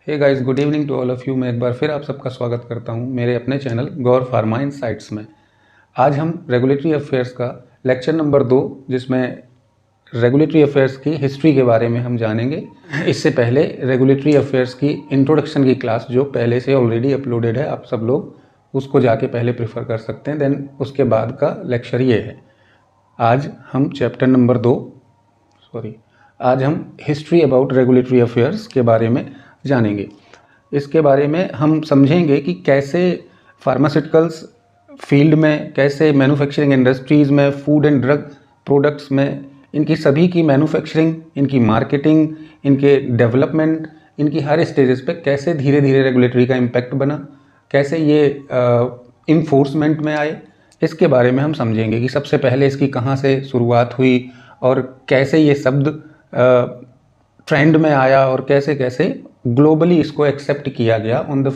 Hey guys, good evening to all of you. मैं एक बार फिर आप सबका स्वागत करता हूं मेरे अपने चैनल गौर फार्मा इनसाइट्स में। आज हम रेगुलेटरी अफेयर्स का लेक्चर नंबर 2, जिसमें रेगुलेटरी अफेयर्स की हिस्ट्री के बारे में हम जानेंगे। इससे पहले रेगुलेटरी अफेयर्स की इंट्रोडक्शन की क्लास जो पहले से ऑलरेडी अपलोडेड है, आप सब लोग उसको जाके पहले प्रेफर कर सकते हैं। देन उसके बाद का लेक्चर ये है। आज हम चैप्टर नंबर 2 आज हम हिस्ट्री अबाउट रेगुलेटरी अफेयर्स के बारे में जानेंगे। इसके बारे में हम समझेंगे कि कैसे फार्मास्यूटिकल्स फील्ड में, कैसे मैन्युफैक्चरिंग इंडस्ट्रीज़ में, फूड एंड ड्रग प्रोडक्ट्स में, इनकी सभी की मैन्युफैक्चरिंग, इनकी मार्केटिंग, इनके डेवलपमेंट, इनकी हर स्टेजेस पे कैसे धीरे धीरे रेगुलेटरी का इम्पैक्ट बना, कैसे ये इन्फोर्समेंट में आए, इसके बारे में हम समझेंगे कि सबसे पहले इसकी कहाँ से शुरुआत हुई और कैसे ये शब्द ट्रेंड में आया और कैसे कैसे ग्लोबली इसको एक्सेप्ट किया गया on the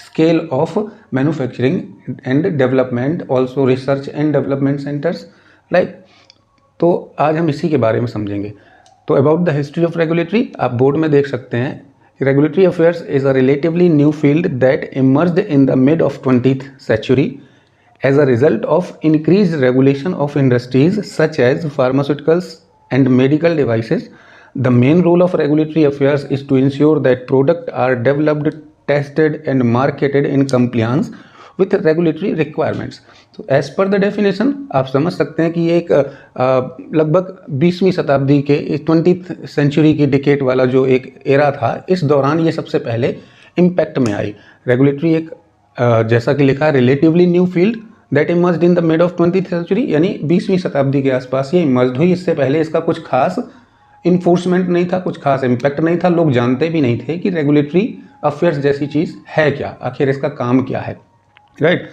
scale of manufacturing and development, also research and development centres like. तो आज हम इसी के बारे में समझेंगे। तो about the history of regulatory आप बोर्ड में देख सकते हैं। Regulatory affairs is a relatively new field that emerged in the mid of 20th century as a result of increased regulation of industries such as pharmaceuticals and medical devices. The main role of regulatory affairs is to ensure that products are developed, tested and marketed in compliance with regulatory requirements. तो as per the definition आप समझ सकते हैं कि ये एक लगभग 20वीं शताब्दी के 20th century की डिकेट वाला जो एक एरा था, इस दौरान ये सबसे पहले इम्पैक्ट में आई। रेगुलेटरी एक जैसा कि लिखा है relatively new field that emerged in the mid of 20th century, यानी 20वीं शताब्दी के आसपास ये इमर्ज हुई। इससे पहले इसका कुछ खास इन्फोर्समेंट नहीं था, कुछ खास इम्पैक्ट नहीं था। लोग जानते भी नहीं थे कि रेगुलेटरी अफेयर्स जैसी चीज़ है क्या, आखिर इसका काम क्या है, राइट।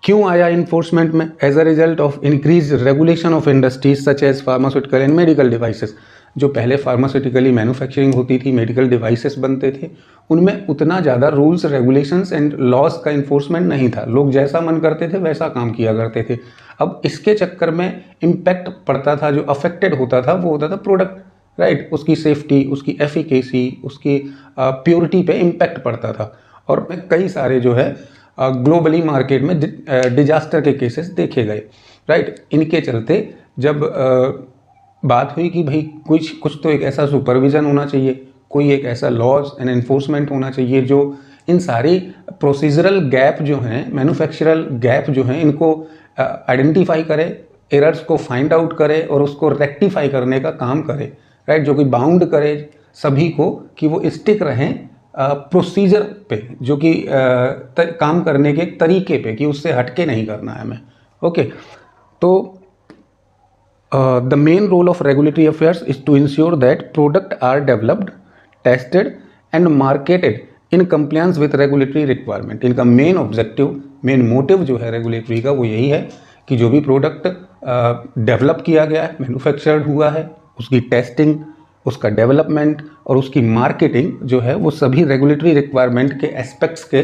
क्यों आया इन्फोर्समेंट में? As a result of increase regulation of industries such as pharmaceutical and medical devices. जो पहले फार्मास्यूटिकली मैन्युफैक्चरिंग होती थी, मेडिकल डिवाइसेस बनते थे, उनमें उतना ज़्यादा रूल्स, रेगुलेशंस एंड लॉज का इन्फोर्समेंट नहीं था। लोग जैसा मन करते थे वैसा काम किया करते थे। अब इसके चक्कर में इम्पैक्ट पड़ता था, जो अफेक्टेड होता था वो होता था प्रोडक्ट, राइट। उसकी सेफ्टी, उसकी एफिकेसी, उसकी प्योरिटी पे इम्पैक्ट पड़ता था। और कई सारे जो है ग्लोबली मार्केट में डिजास्टर के केसेस देखे गए, राइट। इनके चलते जब बात हुई कि भाई कुछ तो एक ऐसा सुपरविज़न होना चाहिए, कोई एक ऐसा लॉज एंड एनफोर्समेंट होना चाहिए जो इन सारी प्रोसीजरल गैप जो हैं, मैन्युफैक्चरल गैप जो हैं, इनको आइडेंटिफाई करे, एरर्स को फाइंड आउट करे और उसको रेक्टिफाई करने का काम करे, राइट। जो कि बाउंड करे सभी को कि वो स्टिक रहें प्रोसीजर पे, जो कि काम करने के तरीके पे, कि उससे हटके नहीं करना है हमें, ओके। तो the main role of regulatory affairs is to ensure that product are developed, tested and marketed in compliance with regulatory requirement. इनका मेन ऑब्जेक्टिव, मेन मोटिव जो है रेगुलेटरी का, वो यही है कि जो भी प्रोडक्ट डेवलप किया गया है, मैन्युफैक्चर्ड हुआ है, उसकी टेस्टिंग, उसका डेवलपमेंट और उसकी मार्केटिंग जो है वो सभी रेगुलेटरी रिक्वायरमेंट के एस्पेक्ट्स के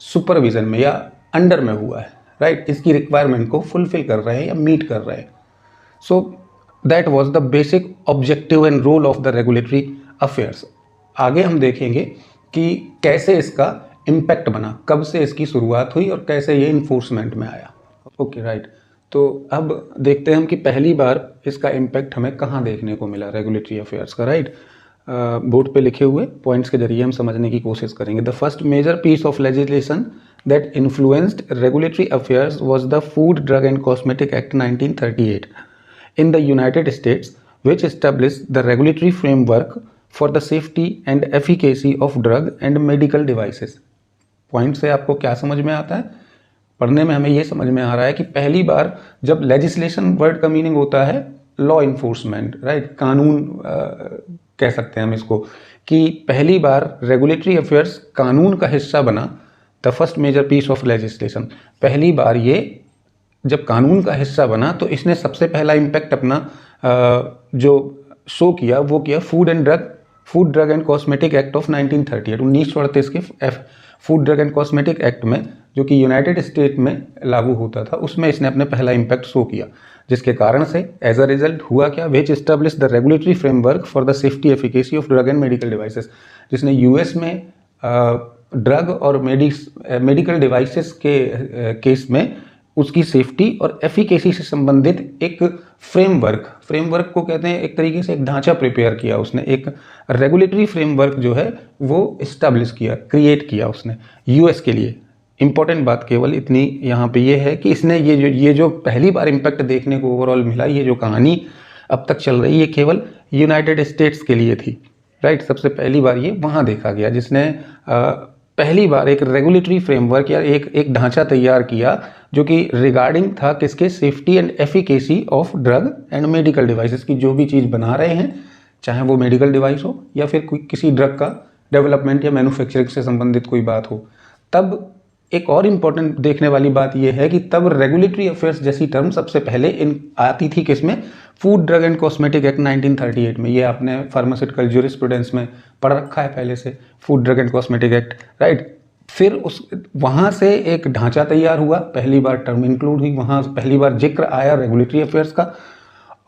सुपरविजन में या अंडर में हुआ है, राइट। इसकी रिक्वायरमेंट को फुलफिल कर रहे हैं या मीट कर रहे हैं। So that was the basic objective and role of the regulatory affairs. आगे हम देखेंगे कि कैसे इसका इम्पैक्ट बना, कब से इसकी शुरुआत हुई और कैसे ये इन्फोर्समेंट में आया, ओके, राइट। तो अब देखते हैं हम कि पहली बार इसका इम्पैक्ट हमें कहाँ देखने को मिला रेगुलेटरी अफेयर्स का, राइट। बोर्ड पे लिखे हुए पॉइंट्स के जरिए हम समझने की कोशिश करेंगे। The first major piece of legislation that influenced regulatory affairs was the food drug and cosmetic act 1938 in the United States, which established the regulatory framework for the safety and efficacy of drug and medical devices. Point से आपको क्या समझ में आता है? पढ़ने में हमें ये समझ में आ रहा है कि पहली बार जब लेजिस्लेशन वर्ड का मीनिंग होता है लॉ इन्फोर्समेंट, राइट, कानून कह सकते हैं हम इसको, कि पहली बार रेगुलेटरी अफेयर्स कानून का हिस्सा बना। The first major piece of legislation, पहली बार ये जब कानून का हिस्सा बना तो इसने सबसे पहला इम्पैक्ट अपना जो शो किया वो किया food drug and cosmetic act of 1938 के food drug and cosmetic act में, जो कि यूनाइटेड स्टेट में लागू होता था, उसमें इसने अपने पहला इम्पैक्ट शो किया, जिसके कारण से एज अ रिजल्ट हुआ क्या, which establish the regulatory framework for the safety efficacy of drug and medical devices, जिसने यूएस में ड्रग और मेडिकल डिवाइसेस के केस में उसकी सेफ्टी और एफिकेसी से संबंधित एक फ्रेमवर्क को कहते हैं, एक तरीके से एक ढांचा प्रिपेयर किया उसने, एक रेगुलेटरी फ्रेमवर्क जो है वो इस्टेब्लिश किया, क्रिएट किया उसने यूएस के लिए। इंपॉर्टेंट बात केवल इतनी यहाँ पे ये है कि इसने ये जो पहली बार इम्पैक्ट देखने को ओवरऑल मिला, ये जो कहानी अब तक चल रही है केवल यूनाइटेड स्टेट्स के लिए थी, राइट। सबसे पहली बार ये वहाँ देखा गया, जिसने पहली बार एक रेगुलेटरी फ्रेमवर्क या एक ढांचा तैयार किया जो कि रिगार्डिंग था किसके, safety and efficacy of drug and medical devices की, जो भी चीज़ बना रहे हैं, चाहे वो मेडिकल डिवाइस हो या फिर किसी ड्रग का डेवलपमेंट या मैन्युफैक्चरिंग से संबंधित कोई बात हो। तब एक और इम्पॉर्टेंट देखने वाली बात यह है कि तब रेगुलेटरी अफेयर्स जैसी टर्म सबसे पहले आती थी किसमें, food drug and cosmetic act 1938 में। ये आपने फार्मास्यूटिकल ज्यूरिस्प्रूडेंस में पढ़ रखा है पहले से, food drug and cosmetic act, right. फिर वहाँ से एक ढांचा तैयार हुआ, पहली बार टर्म इंक्लूड हुई, वहाँ पहली बार जिक्र आया रेगुलेटरी अफेयर्स का,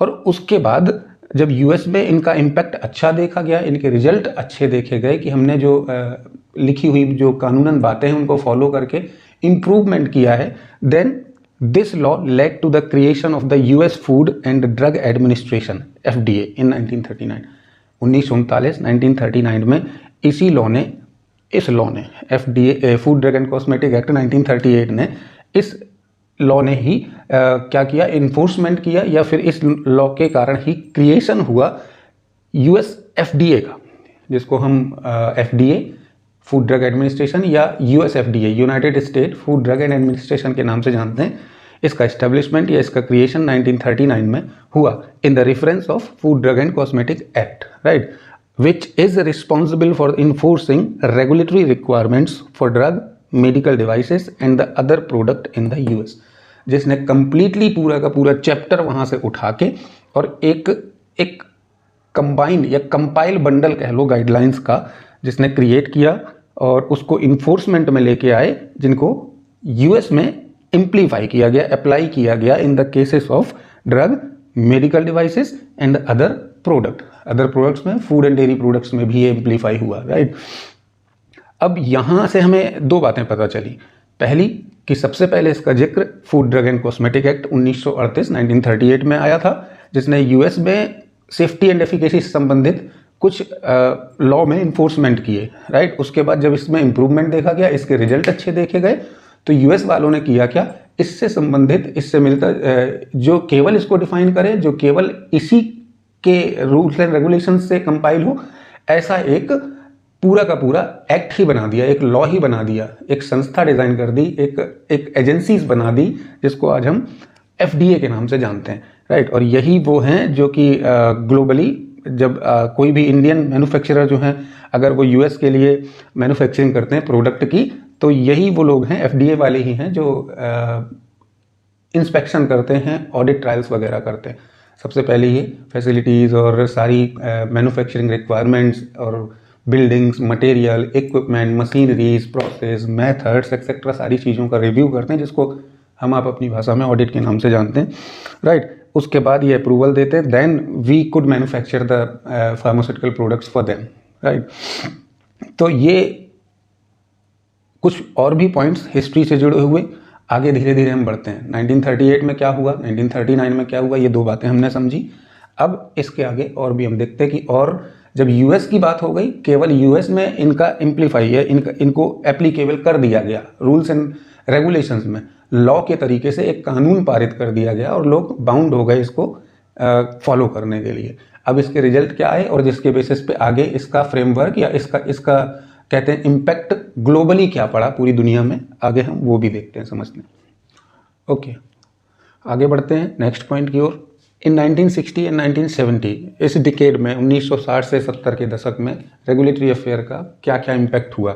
और उसके बाद जब यूएस में इनका इम्पैक्ट अच्छा देखा गया, इनके रिजल्ट अच्छे देखे गए कि हमने जो लिखी हुई जो कानूनन बातें हैं उनको फॉलो करके इम्प्रूवमेंट किया है, then this law led to the creation of the US food and drug administration FDA in 1939 1939 में इस लॉ ने FDA food drug and cosmetic act 1938 ने इस लॉ ने ही क्या किया, इन्फोर्समेंट किया, या फिर इस लॉ के कारण ही क्रिएशन हुआ यूएस FDA का, जिसको हम FDA फूड ड्रग एडमिनिस्ट्रेशन या US FDA United state food drug and administration के नाम से जानते हैं। इसका एस्टेब्लिशमेंट या इसका क्रिएशन 1939 में हुआ in the reference of food drug and cosmetic act, right, which is responsible for enforcing regulatory requirements for drug, medical devices and the other product in the US, जिसने कंप्लीटली पूरा का पूरा chapter वहाँ से उठा के और एक कंबाइंड या कंपाइल बंडल कह लो गाइडलाइंस का जिसने क्रिएट किया और उसको इन्फोर्समेंट में लेके आए, जिनको यूएस में इम्प्लीफाई किया गया, अप्लाई किया गया in the cases of drug, medical devices and other products में, फूड एंड डेयरी प्रोडक्ट्स में भी ये इम्प्लीफाई हुआ, राइट। अब यहाँ से हमें दो बातें पता चली। पहली कि सबसे पहले इसका जिक्र food drug and cosmetic act 1938 1938 में आया था, जिसने यूएस में सेफ्टी एंड एफिकेसी से संबंधित कुछ लॉ में इन्फोर्समेंट किए, राइट। उसके बाद जब इसमें इम्प्रूवमेंट देखा गया, इसके रिजल्ट अच्छे देखे गए, तो यूएस वालों ने किया क्या, इससे संबंधित, इससे मिलता जो केवल इसको डिफाइन करे, जो केवल इसी के रूल्स एंड रेगुलेशन से कंपाइल हो, ऐसा एक पूरा का पूरा एक्ट ही बना दिया, एक लॉ ही बना दिया, एक संस्था डिजाइन कर दी, एक एजेंसीज बना दी, जिसको आज हम FDA के नाम से जानते हैं, राइट। और यही वो हैं जो कि ग्लोबली जब कोई भी इंडियन मैन्युफैक्चरर जो हैं, अगर वो यूएस के लिए मैन्युफैक्चरिंग करते हैं प्रोडक्ट की, तो यही वो लोग हैं, FDA वाले ही हैं, जो इंस्पेक्शन करते हैं, ऑडिट ट्रायल्स वगैरह करते हैं। सबसे पहले ये फैसिलिटीज़ और सारी मैन्युफैक्चरिंग रिक्वायरमेंट्स और buildings, material, equipment, machineries, process, methods etcetera सारी चीज़ों का रिव्यू करते हैं, जिसको हम आप अपनी भाषा में ऑडिट के नाम से जानते हैं, राइट। उसके बाद ये अप्रूवल देते हैं, then we could manufacture the pharmaceutical products for them, right. तो ये कुछ और भी पॉइंट्स हिस्ट्री से जुड़े हुए, आगे धीरे धीरे हम बढ़ते हैं। 1938 में क्या हुआ, 1939 में क्या हुआ, ये दो बातें हमने समझी। अब इसके आगे और भी हम देखते हैं कि और जब यूएस की बात हो गई, केवल यूएस में इनका इम्प्लीफाई है, इनको एप्लीकेबल कर दिया गया, रूल्स एंड रेगुलेशंस में लॉ के तरीके से एक कानून पारित कर दिया गया और लोग बाउंड हो गए इसको फॉलो करने के लिए। अब इसके रिजल्ट क्या आए और जिसके बेसिस पे आगे इसका फ्रेमवर्क या इसका कहते हैं इम्पैक्ट ग्लोबली क्या पड़ा पूरी दुनिया में, आगे हम वो भी देखते हैं, समझते हैं। ओके, आगे बढ़ते हैं नेक्स्ट पॉइंट की ओर। इन 1960 एंड 1970, इस डिकेड में 1960 से 70 के दशक में रेगुलेटरी अफेयर का क्या क्या इम्पैक्ट हुआ।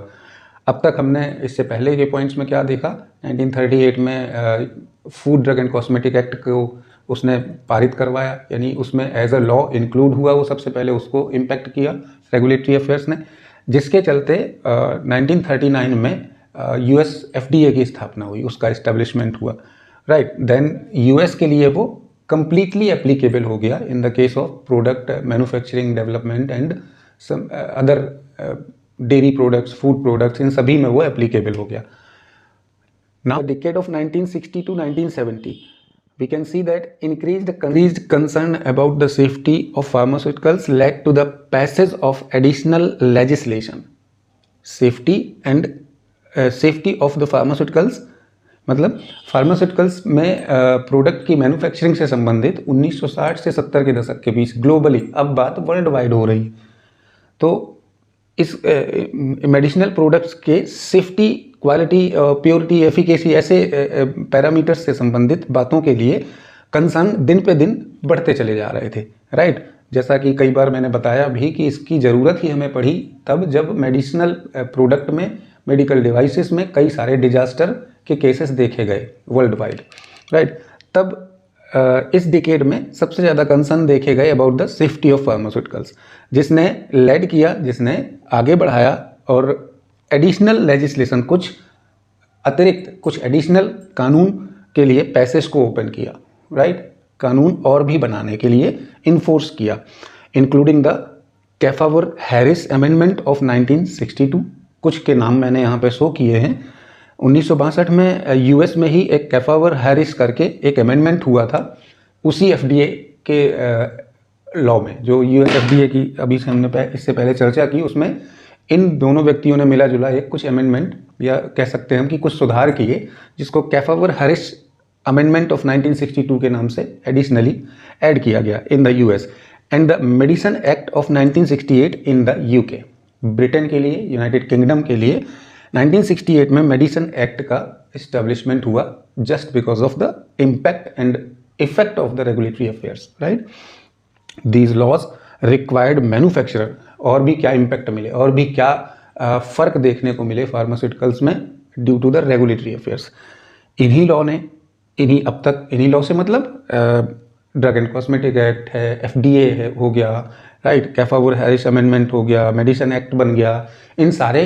अब तक हमने इससे पहले के पॉइंट्स में क्या देखा, 1938 में food drug and cosmetic act को उसने पारित करवाया, यानी उसमें एज अ लॉ इंक्लूड हुआ, वो सबसे पहले उसको इम्पैक्ट किया रेगुलेटरी अफेयर्स ने। जिसके चलते 1939 में यूएस एफडीए की स्थापना हुई, उसका इस्टेब्लिशमेंट हुआ, राइट। देन यूएस के लिए वो कंप्लीटली एप्लीकेबल हो गया in the case of product manufacturing development and some other dairy products, food products, इन सभी में वो एप्लीकेबल हो गया। Now decade of 1960 to 1970 we can see that increased concern about the safety of pharmaceuticals led to the passage of additional legislation. Safety of the pharmaceuticals मतलब pharmaceuticals में product की manufacturing से संबंधित 1960 से 70 के दशक के बीच ग्लोबली, अब बात वर्ल्ड वाइड हो रही है, तो इस मेडिसिनल प्रोडक्ट्स के सेफ्टी, क्वालिटी, प्योरिटी, एफिकेसी ऐसे पैरामीटर्स से संबंधित बातों के लिए कंसर्न दिन पे दिन बढ़ते चले जा रहे थे, राइट। जैसा कि कई बार मैंने बताया भी कि इसकी ज़रूरत ही हमें पड़ी तब जब मेडिसिनल प्रोडक्ट में, मेडिकल डिवाइसेस में कई सारे डिजास्टर के केसेस देखे गए वर्ल्ड वाइड, राइट। तब इस डिकेड में सबसे ज़्यादा कंसर्न देखे गए about the safety of pharmaceuticals, जिसने लेड किया, जिसने आगे बढ़ाया और एडिशनल लेजिस्लेशन, कुछ अतिरिक्त, कुछ एडिशनल कानून के लिए पैसेज को ओपन किया, राइट। कानून और भी बनाने के लिए इन्फोर्स किया, इंक्लूडिंग द कैफावर-हैरिस अमेंडमेंट ऑफ 1962। कुछ के नाम मैंने यहाँ पे शो किए हैं। 1962 में यूएस में ही एक कैफावर-हैरिस करके एक अमेंडमेंट हुआ था, उसी एफडीए के लॉ में, जो यूएस एफडीए की अभी से हमने इससे पहले चर्चा की, उसमें इन दोनों व्यक्तियों ने मिला जुला एक कुछ अमेंडमेंट, या कह सकते हैं कि कुछ सुधार किए, जिसको कैफावर-हैरिस अमेंडमेंट ऑफ 1962 के नाम से एडिशनली ऐड किया गया in the US, and the medicine act of 1968 in the UK. Britain के लिए, यूनाइटेड किंगडम के लिए 1968 में मेडिसिन एक्ट का इस्टेब्लिशमेंट हुआ, just because of the impact and effect of the regulatory affairs, right. These laws required manufacturer, और भी क्या इम्पैक्ट मिले, और भी क्या फ़र्क देखने को मिले फार्मास्यूटिकल्स में due to the regulatory affairs. इन्हीं लॉ ने, इन्हीं लॉ से मतलब ड्रग एंड कॉस्मेटिक एक्ट है, एफडीए है, हो गया, राइट, कैफावर-हैरिस अमेंडमेंट हो गया, मेडिसिन एक्ट बन गया, इन सारे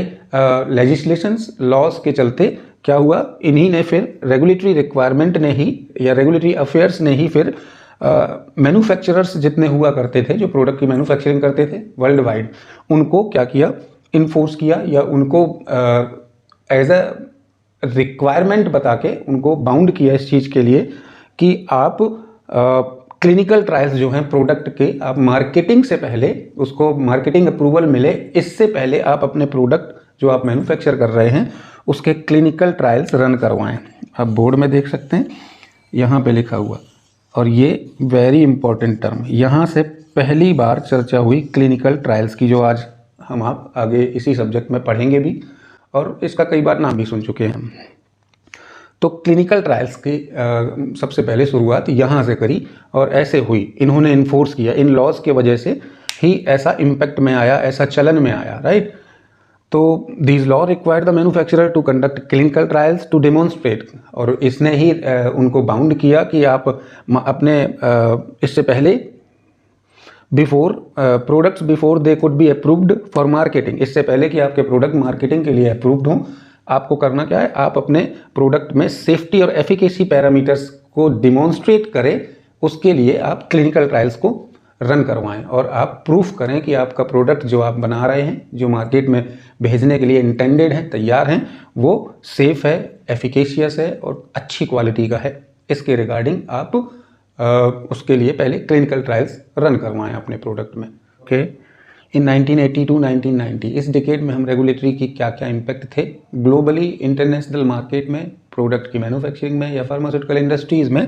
लेजिस्लेशंस, लॉज के चलते क्या हुआ, इन्हीं ने फिर रेगुलेटरी रिक्वायरमेंट ने ही, या रेगुलेटरी अफेयर्स ने ही फिर मैन्युफैक्चरर्स जितने हुआ करते थे, जो प्रोडक्ट की मैन्युफैक्चरिंग करते थे वर्ल्ड वाइड, उनको क्या किया, इन्फोर्स किया, या उनको एज अ रिक्वायरमेंट बता के उनको बाउंड किया इस चीज़ के लिए कि आप क्लिनिकल ट्रायल्स जो हैं प्रोडक्ट के, आप मार्केटिंग से पहले, उसको मार्केटिंग अप्रूवल मिले इससे पहले आप अपने प्रोडक्ट जो आप मैन्युफैक्चर कर रहे हैं उसके क्लिनिकल ट्रायल्स रन करवाएं। आप बोर्ड में देख सकते हैं, यहाँ पे लिखा हुआ, और ये वेरी इंपॉर्टेंट टर्म, यहाँ से पहली बार चर्चा हुई क्लिनिकल ट्रायल्स की, जो आज हम आप आगे इसी सब्जेक्ट में पढ़ेंगे भी, और इसका कई बार नाम भी सुन चुके हैं। तो क्लिनिकल ट्रायल्स की सबसे पहले शुरुआत यहाँ से करी और ऐसे हुई, इन्होंने इन्फोर्स किया, इन लॉज के वजह से ही ऐसा इम्पैक्ट में आया, ऐसा चलन में आया, राइट। तो this law required the manufacturer to conduct clinical trials to demonstrate, और इसने ही उनको बाउंड किया कि आप अपने इससे पहले products before they could be approved for marketing, इससे पहले कि आपके प्रोडक्ट मार्केटिंग के लिए अप्रूव्ड हों, आपको करना क्या है, आप अपने प्रोडक्ट में सेफ्टी और एफिकेसी पैरामीटर्स को डिमॉन्स्ट्रेट करें, उसके लिए आप क्लिनिकल ट्रायल्स को रन करवाएं और आप प्रूफ करें कि आपका प्रोडक्ट जो आप बना रहे हैं, जो मार्केट में भेजने के लिए इंटेंडेड है, तैयार हैं, वो सेफ है, एफिकेशियस है और अच्छी क्वालिटी का है। इसके रिगार्डिंग आप उसके लिए पहले क्लिनिकल ट्रायल्स रन करवाएं अपने प्रोडक्ट में। ओके, इन 1980 to 1990 इस डिकेड में हम रेगुलेटरी की क्या क्या इम्पैक्ट थे ग्लोबली, इंटरनेशनल मार्केट में, प्रोडक्ट की मैन्युफैक्चरिंग में या फार्मास्यूटिकल इंडस्ट्रीज़ में,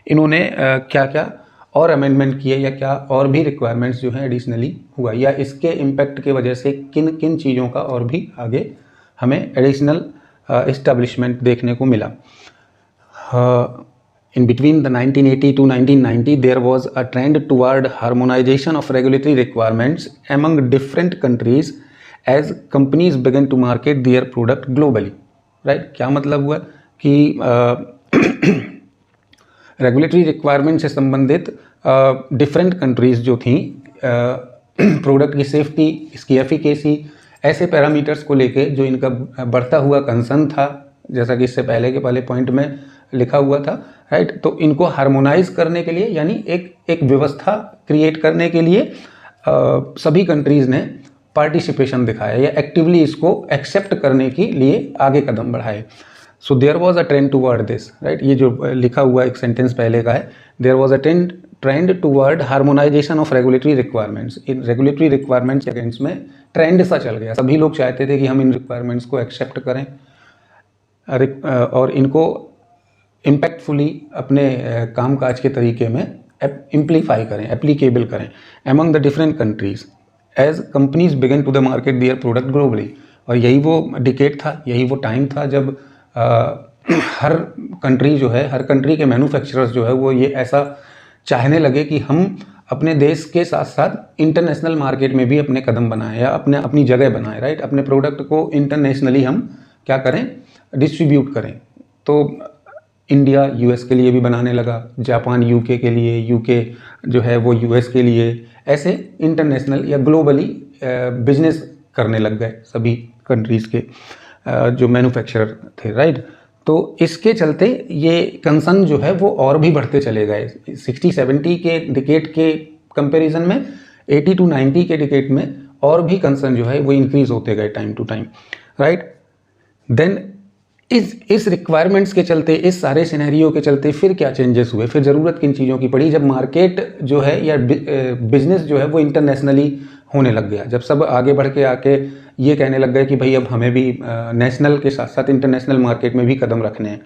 इन्होंने क्या क्या और अमेंडमेंट किए या क्या और भी रिक्वायरमेंट्स जो हैं एडिशनली हुआ, या इसके इम्पैक्ट की वजह से किन किन चीज़ों का और भी आगे हमें एडिशनल इस्टेब्लिशमेंट देखने को मिला। In between the 1980 to 1990, there was a trend toward harmonization of regulatory requirements among different countries as companies began to market their product globally. Right? क्या मतलब हुआ कि रेगुलेटरी रिक्वायरमेंट से संबंधित डिफरेंट कंट्रीज़ जो थी, प्रोडक्ट की सेफ्टी, इसकी एफिकेसी ऐसे पैरामीटर्स को लेके जो इनका बढ़ता हुआ कंसर्न था, जैसा कि इससे पहले के पहले पॉइंट में लिखा हुआ था, राइट। तो इनको हार्मोनाइज करने के लिए, यानी एक व्यवस्था क्रिएट करने के लिए सभी कंट्रीज़ ने पार्टिसिपेशन दिखाया या एक्टिवली इसको एक्सेप्ट करने के लिए आगे कदम बढ़ाए। So there was a trend toward this, right. ये जो लिखा हुआ एक सेंटेंस पहले का है, there was a trend toward harmonisation of regulatory requirements. In regulatory requirements against में ट्रेंड सा चल गया, सभी लोग चाहते थे कि हम इन रिक्वायरमेंट्स को एक्सेप्ट करें और इनको इम्पैक्टफुली अपने कामकाज के तरीके में इम्प्लीफाई करें, एप्लीकेबल करें among the different countries as companies begin to the market their product globally. और यही वो डिकेड था, यही वो टाइम था जब हर कंट्री जो है, हर कंट्री के मैन्युफैक्चरर्स जो है वो ये ऐसा चाहने लगे कि हम अपने देश के साथ साथ इंटरनेशनल मार्केट में भी अपने कदम बनाएं या अपनी जगह बनाएं, राइट। अपने प्रोडक्ट को इंटरनेशनली हम क्या करें, डिस्ट्रीब्यूट करें। तो इंडिया यूएस के लिए भी बनाने लगा, जापान यूके के लिए, यूके जो है वो यूएस के लिए, ऐसे इंटरनेशनल या ग्लोबली बिजनेस करने लग गए सभी कंट्रीज़ के जो मैन्युफैक्चरर थे, राइट। तो इसके चलते ये कंसर्न जो है वो और भी बढ़ते चले गए। 60-70 के डिकेड के कंपैरिजन में 80 to 90 के डिकेड में और भी कंसर्न जो है वो इंक्रीज होते गए time to time, right. Then इस रिक्वायरमेंट्स के चलते, इस सारे सिनेरियो के चलते फिर क्या चेंजेस हुए, फिर ज़रूरत किन चीज़ों की पड़ी, जब मार्केट जो है या बिजनेस जो है वो इंटरनेशनली होने लग गया, जब सब आगे बढ़ के आके ये कहने लग गए कि भाई अब हमें भी नेशनल के साथ साथ इंटरनेशनल मार्केट में भी कदम रखने हैं।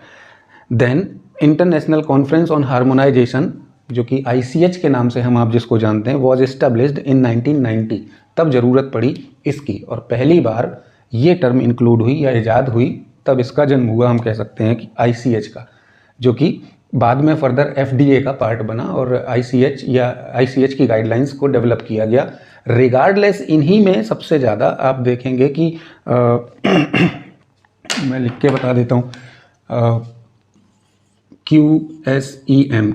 Then international conference on harmonisation, जो कि ICH के नाम से हम आप जिसको जानते हैं, वॉज एस्टेब्लिश्ड इन 1990। तब ज़रूरत पड़ी इसकी, और पहली बार ये टर्म इंक्लूड हुई या ईजाद हुई, तब इसका जन्म हुआ, हम कह सकते हैं कि ICH का, जो कि बाद में फर्दर FDA का पार्ट बना और ICH की गाइडलाइंस को डेवलप किया गया। रिगार्डलेस इन्हीं में सबसे ज़्यादा आप देखेंगे कि मैं लिख के बता देता हूँ, QSEM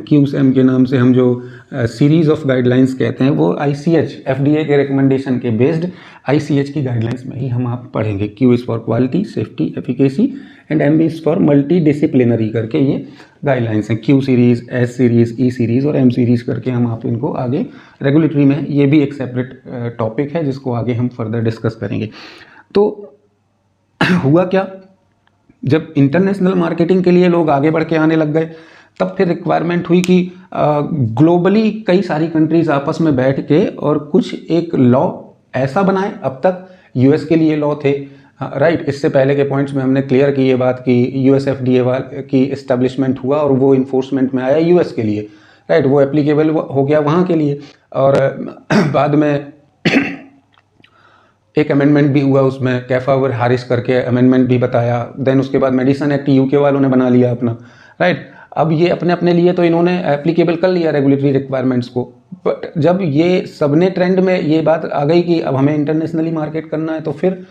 के नाम से हम जो सीरीज़ ऑफ गाइडलाइंस कहते हैं, वो ICH FDA के रिकमेंडेशन के बेस्ड ICH की गाइडलाइंस में ही हम आप पढ़ेंगे। Q is for quality, safety, efficacy and M is for multi disciplinary करके ये गाइडलाइंस हैं। Q series, S series, E series और M सीरीज़ करके हम आप इनको आगे रेगुलेटरी में, ये भी एक सेपरेट टॉपिक है जिसको आगे हम फर्दर डिस्कस करेंगे। तो हुआ क्या, जब इंटरनेशनल मार्केटिंग के लिए लोग आगे बढ़ के आने लग गए, तब फिर रिक्वायरमेंट हुई कि ग्लोबली कई सारी कंट्रीज आपस में बैठ के और कुछ एक लॉ ऐसा बनाए। अब तक यूएस के लिए लॉ थे, राइट। इससे पहले के पॉइंट्स में हमने क्लियर की ये बात कि यूएस FDA की इस्टेब्लिशमेंट हुआ और वो इन्फोर्समेंट में आया यूएस के लिए, राइट। वो एप्लीकेबल हो गया वहाँ के लिए, और बाद में एक अमेंडमेंट भी हुआ, उसमें कैफा और हारिस करके अमेंडमेंट भी बताया। देन उसके बाद मेडिसिन एक्ट यूके वालों ने बना लिया अपना, राइट। अब ये अपने अपने लिए तो इन्होंने एप्लीकेबल कर लिया रेगुलेटरी रिक्वायरमेंट्स को, बट जब ये सबने ट्रेंड में ये बात आ गई कि अब हमें इंटरनेशनली मार्केट करना है, तो फिर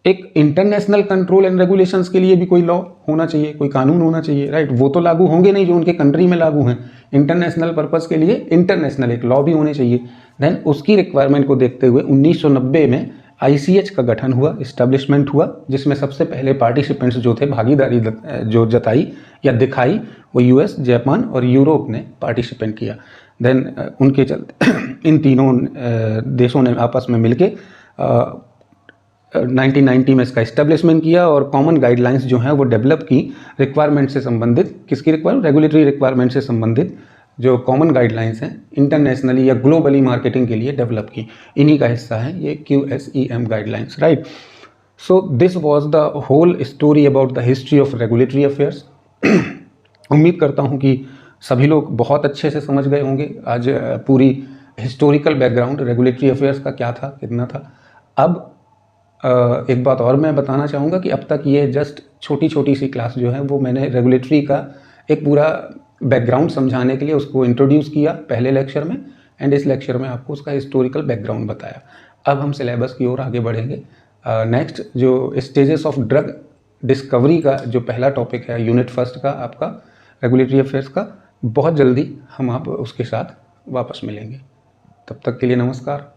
एक इंटरनेशनल कंट्रोल एंड रेगुलेशंस के लिए भी कोई लॉ होना चाहिए, कोई कानून होना चाहिए, राइट। वो तो लागू होंगे नहीं जो उनके कंट्री में लागू हैं, इंटरनेशनल पर्पस के लिए इंटरनेशनल एक लॉ भी होने चाहिए। देन उसकी रिक्वायरमेंट को देखते हुए 1990 में ICH का गठन हुआ, इस्टेब्लिशमेंट हुआ, जिसमें सबसे पहले पार्टिसिपेंट्स जो थे, भागीदारी जो जताई या दिखाई, वो US, जापान और यूरोप ने पार्टिसिपेंट किया। देन उनके चलते इन तीनों देशों ने आपस में मिलके 1990 में इसका इस्टेब्लिशमेंट किया और कॉमन गाइडलाइंस जो हैं वो डेवलप की, रिक्वायरमेंट से संबंधित, किसकी रिक्वायरमेंट, रेगुलेटरी रिक्वायरमेंट से संबंधित जो कॉमन गाइडलाइंस हैं इंटरनेशनली या ग्लोबली मार्केटिंग के लिए डेवलप की। इन्हीं का हिस्सा है ये QSEM guidelines, right. So this was the whole story about the history of regulatory affairs. उम्मीद करता हूँ कि सभी लोग बहुत अच्छे से समझ गए होंगे आज पूरी हिस्टोरिकल बैकग्राउंड रेगुलेटरी अफेयर्स का क्या था, कितना था। अब एक बात और मैं बताना चाहूँगा कि अब तक ये जस्ट छोटी छोटी सी क्लास जो है वो मैंने रेगुलेटरी का एक पूरा बैकग्राउंड समझाने के लिए उसको इंट्रोड्यूस किया पहले लेक्चर में, एंड इस लेक्चर में आपको उसका हिस्टोरिकल बैकग्राउंड बताया। अब हम सिलेबस की ओर आगे बढ़ेंगे। नेक्स्ट जो स्टेजेस ऑफ ड्रग डिस्कवरी का जो पहला टॉपिक है यूनिट फर्स्ट का आपका रेगुलेटरी अफेयर्स का, बहुत जल्दी हम आप उसके साथ वापस मिलेंगे। तब तक के लिए नमस्कार।